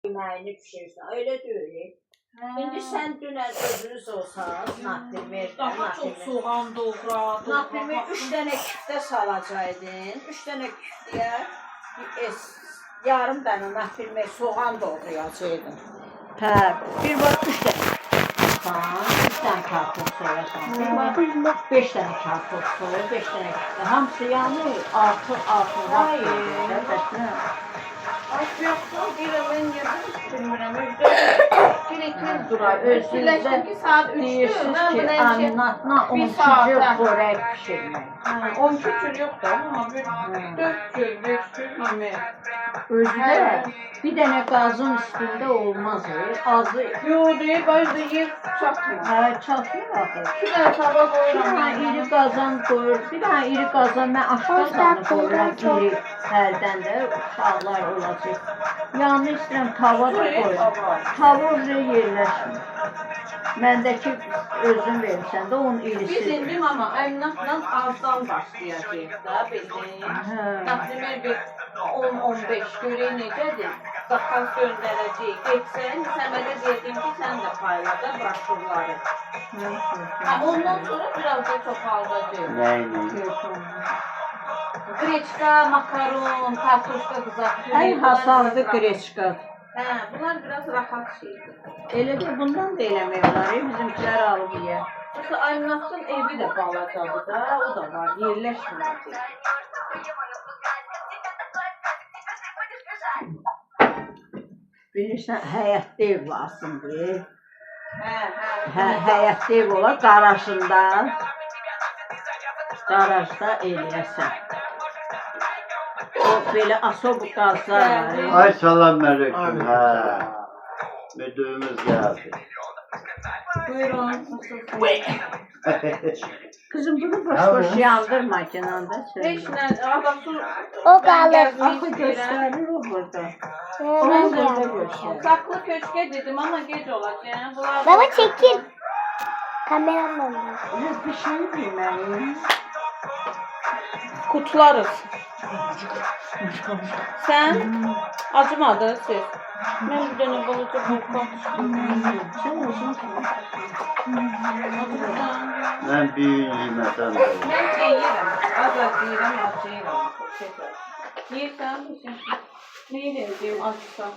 Yeməyini pişirsən, elə deyil. İndi sən dünən özünüz olsanız, Natilmer, Daha çox soğan doğra. Natilmer 3 dənə küftə salacaydın. 3 dənə küftəyə yarım dənə Natilmer soğan doğrayacaydın. Hə, bir var 3 dənə. 3 dənə kartof soyasan. Bir var 5 dənə kartof soya, 5 dənə küftə. Hamısı yəni artıq var. Ay yoxdur, mən yedim, bilmirəm, biləklər durar. Özünüzdə deyirsiniz ki, anlatma 12 cür börək pişirmək. 12 cür yoxdur, amma 4 cür, 5 cür yemək. Özüdə bir dənə qazın üstündə olmaz, azı. Yox, bazı yer çatmır. Hə, çatmır axı. 2 dənə tava qoyuram. Bir dənə iri qazan qoyur, bir dənə iri qazan, mən aşqazanı qoyuram iri hərdən də uşaqlar olacaq. Yanı istəyirəm tava da qoyuram. Tava oraya yerləşmir. Məndəki özün verirsən də onun irisi. Biz indi mama əminatla azdan başlayacağıq da, bildin. Natilmer bir 10-15 görək necədir? Zakaz göndərəcəyik. Geçsən, Səmədə dedim ki, sən də payla da broşurları. Ondan sonra biraz da çoxaldacaq. Nəyini? Qreçka, makaron, kartoşka qızartma. Ən hasaldı qreçka. Hə, bunlar biraz rahat şeydir. Elə də bundan da eləmək olar, bizimkilər alıb yer. Yoxsa Aynasın evi də balacadır da, o da var, yerləşməyəcək. Bilirsən, həyətdə ev lazımdır. Hə. Həyətdə ev olar, qarajında. Qarajda eləyəsən. O, belə asob qazlar var. Ay salam aleyküm. Hə. Müdürümüz geldi. Buyurun. Kızım bunu boş-boş yandırma kenarda. Heç nə, adası... O qalır. Axı göstərir o burada. Ben Burada de. göstərir. Saklı köşke dedim ama gec olacaq. Bunlar... Baba çekil. Kameramdan da. Bir şey bilməyim. Kutlarız. Sen acımadın siz. Ben bir dənə balaca balkon Sen özün Ben büyüğün yemeden de olur. Ben yeyirəm. Az yeyirəm, az yeyirəm. Yeyirsən misin? Neyi verəcəyim acısa?